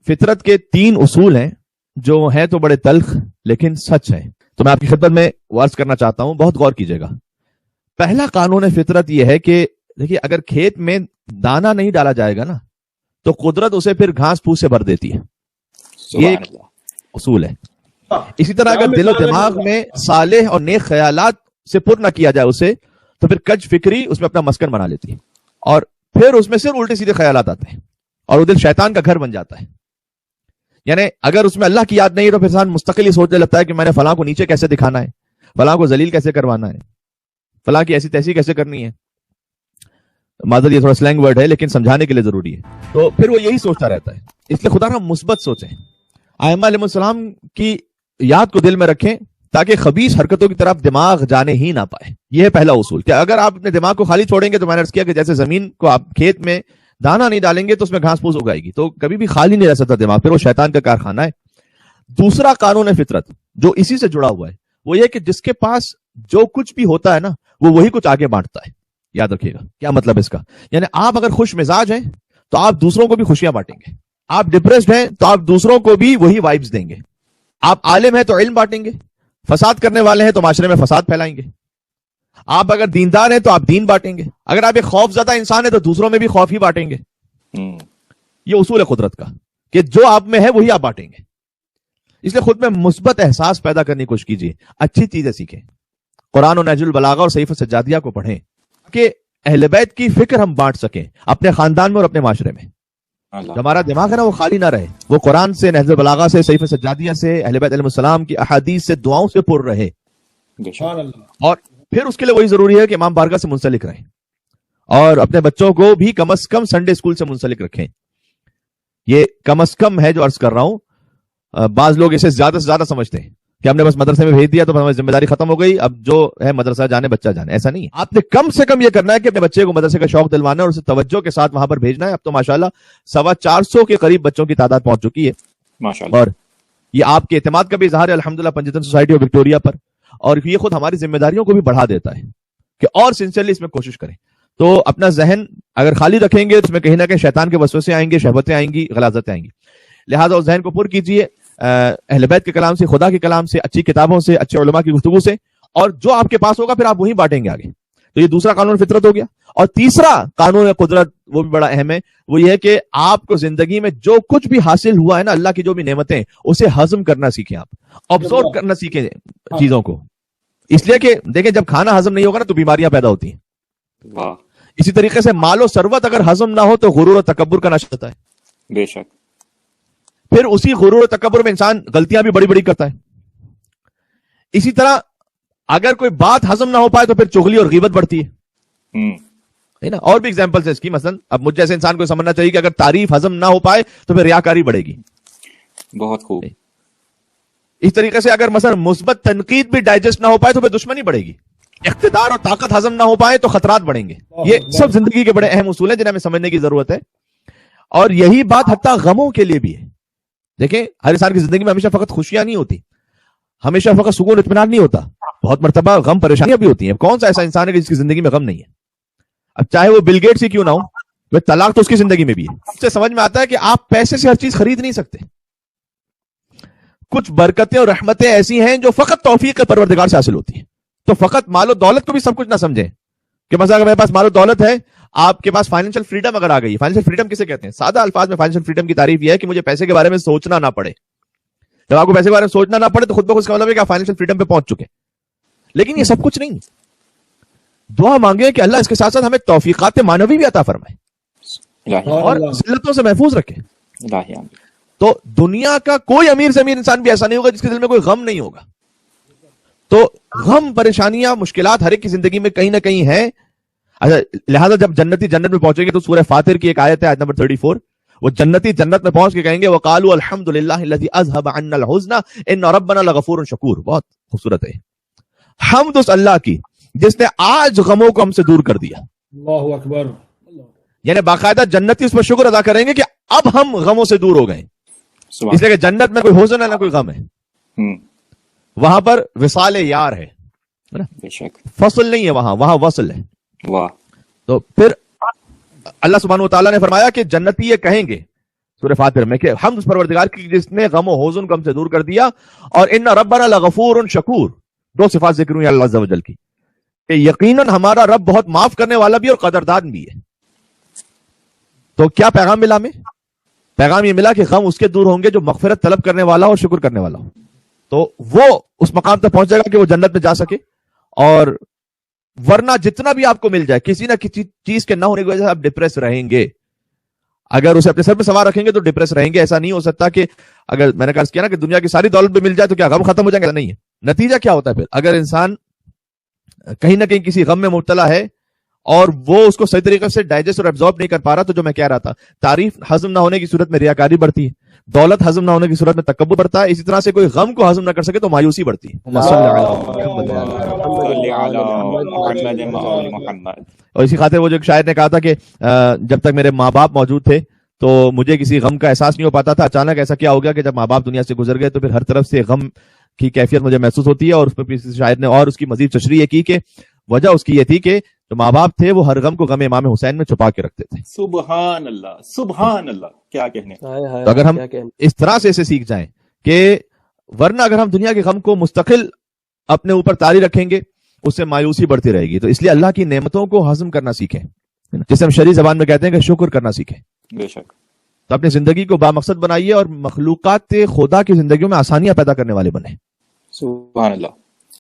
فطرت کے 3 اصول ہیں جو ہیں تو بڑے تلخ لیکن سچ ہیں، تو میں آپ کی خدمت میں عرض کرنا چاہتا ہوں، بہت غور کیجیے گا۔ پہلا قانون فطرت یہ ہے کہ دیکھیے اگر کھیت میں دانا نہیں ڈالا جائے گا نا تو قدرت اسے پھر گھاس پھوس سے بھر دیتی ہے، یہ ایک اصول ہے۔ اسی طرح اگر دل و دماغ میں صالح اور نیک خیالات سے پر نہ کیا جائے اسے تو پھر کج فکری اس میں اپنا مسکن بنا لیتی ہے اور پھر اس میں صرف الٹے سیدھے خیالات آتے ہیں اور وہ دل شیطان کا گھر بن جاتا ہے۔ یعنی اگر اس میں اللہ کی یاد نہیں ہے تو پھر انسان مستقل ہی سوچنے لگتا ہے کہ میں نے فلاں کو نیچے کیسے دکھانا ہے، فلاں کو ذلیل کیسے کروانا ہے، فلاں کی ایسی تیسی کیسے کرنی ہے۔ معذرت یہ تھوڑا سلینگ ورڈ ہے لیکن سمجھانے کے لیے ضروری ہے، تو پھر وہ یہی سوچتا رہتا ہے۔ اس لیے خدا ہم مثبت سوچیں، ائمہ علیہ السلام کی یاد کو دل میں رکھیں تاکہ خبیث حرکتوں کی طرف دماغ جانے ہی نہ پائے۔ یہ ہے پہلا اصول کہ اگر آپ اپنے دماغ کو خالی چھوڑیں گے تو میں نے عرض کیا کہ جیسے زمین کو آپ کھیت میں دانا نہیں ڈالیں گے تو اس میں گھاس پھوس اگائے گی، تو کبھی بھی خالی نہیں رہ سکتا دماغ، پھر وہ شیطان کا کارخانہ ہے۔ دوسرا قانون فطرت جو اسی سے جڑا ہوا ہے وہ یہ کہ جس کے پاس جو کچھ بھی ہوتا ہے نا وہ وہی کچھ آگے بانٹتا ہے۔ یاد رکھیے گا کیا مطلب اس کا، یعنی آپ اگر خوش مزاج ہیں تو آپ دوسروں کو بھی خوشیاں بانٹیں گے، آپ ڈپریسڈ ہیں تو آپ دوسروں کو بھی وہی وائبز دیں گے، آپ عالم ہیں تو علم بانٹیں گے، فساد کرنے والے ہیں تو معاشرے میں فساد پھیلائیں گے، آپ اگر دیندار ہیں تو آپ دین بانٹیں گے، اگر آپ ایک خوف زدہ انسان ہیں تو دوسروں میں بھی خوف ہی بانٹیں گے۔ یہ اصول ہے قدرت کا کہ جو آپ میں ہے وہی آپ بانٹیں گے۔ اس لیے خود میں مثبت احساس پیدا کرنے کی کوشش کیجیے، اچھی چیزیں سیکھیں، قرآن و نہج البلاغہ اور صحیفہ سجادیہ کو پڑھیں کہ اہل بیت کی فکر ہم بانٹ سکیں اپنے خاندان میں اور اپنے معاشرے میں۔ ہمارا دماغ ہے نا وہ خالی نہ رہے، وہ قرآن سے، نہج البلاغہ سے، صحیفہ سجادیہ سے، اہل بیت علیہ السلام کی احادیث سے، دعاؤں سے پر رہے۔ اور پھر اس کے لیے وہی ضروری ہے کہ امام بارگاہ سے منسلک رہیں اور اپنے بچوں کو بھی کم از کم سنڈے اسکول سے منسلک رکھیں۔ یہ کم از کم ہے جو عرض کر رہا ہوں، بعض لوگ اسے زیادہ سے زیادہ سمجھتے ہیں کہ ہم نے بس مدرسے میں بھیج دیا تو ہماری ذمہ داری ختم ہو گئی، اب جو ہے مدرسہ جانے بچہ جانے، ایسا نہیں ہے۔ آپ نے کم سے کم یہ کرنا ہے کہ اپنے بچے کو مدرسے کا شوق دلوانا ہے اور اسے توجہ کے ساتھ وہاں پر بھیجنا ہے۔ اب تو ماشاءاللہ 450 کے قریب بچوں کی تعداد پہنچ چکی ہے ماشاءاللہ، اور یہ آپ کے اعتماد کا بھی اظہار ہے الحمدللہ پنجتن سوسائٹی آف وکٹوریا پر، اور یہ خود ہماری ذمہ داریوں کو بھی بڑھا دیتا ہے کہ اور سنسیئرلی اس میں کوشش کریں۔ تو اپنا ذہن اگر خالی رکھیں گے تو اس میں کہیں نہ کہیں شیطان کے وسوسے آئیں گے، شہوتیں آئیں گی، غلاظتیں آئیں گی، لہٰذا اس ذہن کو پر کیجیے اہل بیت کے کلام سے، خدا کے کلام سے، اچھی کتابوں سے، اچھے علماء کی گفتگو سے، اور جو آپ کے پاس ہوگا پھر آپ وہی بانٹیں گے آگے۔ تو یہ دوسرا قانون فطرت ہو گیا۔ اور تیسرا قانون قدرت وہ بھی بڑا اہم ہے، وہ یہ ہے کہ آپ کو زندگی میں جو کچھ بھی حاصل ہوا ہے نا، اللہ کی جو بھی نعمتیں، اسے ہضم کرنا سیکھیں، آپ آبزرو کرنا سیکھیں چیزوں کو، اس لیے کہ دیکھیں جب کھانا ہضم نہیں ہوگا نا تو بیماریاں پیدا ہوتی ہیں۔ اسی طریقے سے مال و ثروت اگر ہضم نہ ہو تو غرور و تکبر کا نشہ ہوتا ہے، بے شک، پھر اسی غرور و تکبر میں انسان غلطیاں بھی بڑی بڑی کرتا ہے۔ اسی طرح اگر کوئی بات ہضم نہ ہو پائے تو پھر چغلی اور غیبت بڑھتی ہے نا، اور بھی ایگزامپلس ہیں اس کی، مثلا اب مجھ جیسے انسان کو سمجھنا چاہیے کہ اگر تعریف ہضم نہ ہو پائے تو پھر ریاکاری بڑھے گی۔ بہت خوب۔ اس طریقے سے اگر مثلا مثبت تنقید بھی ڈائجسٹ نہ ہو پائے تو پھر دشمنی بڑھے گی، اقتدار اور طاقت ہضم نہ ہو پائے تو خطرات بڑھیں گے۔ یہ سب زندگی کے بڑے اہم اصول ہیں جنہیں ہمیں سمجھنے کی ضرورت ہے، اور یہی بات حتیٰ غموں کے لیے بھی ہے۔ دیکھیں ہر انسان کی زندگی میں ہمیشہ فقط خوشیاں نہیں ہوتی، ہمیشہ فقط سکون اطمینان نہیں ہوتا، بہت مرتبہ غم پریشانیاں بھی ہوتی ہیں۔ کون سا ایسا انسان ہے کہ جس کی زندگی میں غم نہیں ہے؟ اب چاہے وہ بل گیٹس ہی کیوں نہ ہو، طلاق تو اس کی زندگی میں بھی ہے۔ اس سے سمجھ میں آتا ہے کہ آپ پیسے سے ہر چیز خرید نہیں سکتے، کچھ برکتیں اور رحمتیں ایسی ہیں جو فقط توفیق پروردگار سے حاصل ہوتی ہیں۔ تو فقط مال و دولت کو بھی سب کچھ نہ سمجھیں کہ مثلا اگر میرے پاس مال و دولت ہے، آپ کے پاس فائنینشیل فریڈم اگر آ گئی، فائنینشیل فریڈم کسے کہتے ہیں؟ سادہ الفاظ میں فائنینشیل فریڈم کی تعریف یہ ہے کہ مجھے پیسے کے بارے میں سوچنا نہ پڑے۔ جب آپ کو پیسے کے بارے میں سوچنا نہ پڑے تو خود بخود اس کا مطلب ہے کہ آپ فائنینشیل فریڈم پہ پہنچ چکے۔ لیکن یہ سب کچھ نہیں، دعا مانگے کہ اللہ اس کے ساتھ ساتھ ہمیں توفیقات معنوی بھی عطا فرمائے اور ذلتوں سے محفوظ رکھے۔ تو دنیا کا کوئی امیر سے امیر انسان بھی ایسا نہیں ہوگا جس کے دل میں کوئی غم نہیں ہوگا۔ تو غم، پریشانیاں، مشکلات ہر ایک کی زندگی میں کہیں نہ کہیں ہیں۔ اچھا، لہٰذا جب جنتی جنت میں پہنچیں گے تو سورہ فاطر کی ایک آیت ہے، آیت نمبر 34، وہ جنتی جنت میں پہنچ کے کہیں گے وَقَالُوا الْحَمْدُ لِلَّهِ الَّذِي أَذْهَبَ عَنَّا الْحُزْنَ إِنَّ رَبَّنَا لَغَفُورٌ شَكُورٌ۔ بہت خوبصورت ہے، حمد اس اللہ کی جس نے آج غموں کو ہم سے دور کر دیا۔ اللہ اکبر۔ یعنی باقاعدہ جنتی اس پر شکر ادا کریں گے کہ اب ہم غموں سے دور ہو گئے، اس لیے کہ جنت میں کوئی حزن ہے نہ کوئی غم ہے، وہاں پر وصال یار ہے، فصل نہیں ہے، وہاں وصل ہے۔ تو پھر اللہ سبحانہ و تعالیٰ نے فرمایا کہ جنتی یہ کہیں گے سورہ فاتر میں کہ حمد اس پروردگار کی جس نے غم و حزن کو ہم سے دور کر دیا، اور ان ربنا لغفور شکور، دو صفات ذکر ہوئی اللہ عز و جل کی کہ یقیناً ہمارا رب بہت معاف کرنے والا بھی اور قدردان بھی ہے۔ تو کیا پیغام ملا ہمیں؟ پیغام یہ ملا کہ غم اس کے دور ہوں گے جو مغفرت طلب کرنے والا اور شکر کرنے والا ہو، تو وہ اس مقام تک پہنچ جائے گا کہ وہ جنت میں جا سکے۔ اور ورنہ جتنا بھی آپ کو مل جائے، کسی نہ کسی چیز کے نہ ہونے کی وجہ سے آپ ڈپریس رہیں گے۔ اگر اسے اپنے سر پہ سوار رکھیں گے تو ڈپریس رہیں گے۔ ایسا نہیں ہو سکتا کہ اگر میں نے کہا کیا نا کہ دنیا کی ساری دولت بھی مل جائے تو کیا غم ختم ہو جائیں گے؟ نہیں ہے۔ نتیجہ کیا ہوتا ہے پھر؟ اگر انسان کہیں نہ کہیں کسی غم میں مبتلا ہے اور وہ اس کو صحیح طریقے سے ڈائجسٹ اور ایبزارب نہیں کر پا رہا، تو جو میں کہہ رہا تھا، تعریف ہضم نہ ہونے کی صورت میں ریاکاری بڑھتی ہے، دولت ہضم نہ ہونے کی صورت میں تکبر بڑھتا ہے، اسی طرح سے کوئی غم کو ہضم نہ کر سکے تو مایوسی بڑھتی ہے۔ اور اسی خاطر وہ جو ایک شاعر نے کہا تھا کہ جب تک میرے ماں باپ موجود تھے تو مجھے کسی غم کا احساس نہیں ہو پاتا تھا، اچانک ایسا کیا ہو گیا کہ جب ماں باپ دنیا سے گزر گئے تو پھر ہر طرف سے غم کی کیفیت مجھے محسوس ہوتی ہے۔ اور اس پہ شاعر نے اور اس کی مزید تشریح کی کہ وجہ اس کی یہ تھی کہ جو ماں باپ تھے وہ ہر غم کو غم امام حسین میں چھپا کے رکھتے تھے۔ سبحان اللہ، سبحان اللہ، کیا کہنے۔ تو اگر ہم اس طرح سے اسے سیکھ جائیں کہ ورنہ اگر ہم دنیا کے غم کو مستقل اپنے اوپر طاری رکھیں گے اس سے مایوسی بڑھتی رہے گی۔ تو اس لیے اللہ کی نعمتوں کو ہضم کرنا سیکھیں، جسے ہم شرعی زبان میں کہتے ہیں کہ شکر کرنا سیکھیں۔ بے شک۔ تو اپنی زندگی کو بامقصد بنائیے اور مخلوقات خدا کی زندگیوں میں آسانیاں پیدا کرنے والے بنیں۔ سبحان اللہ۔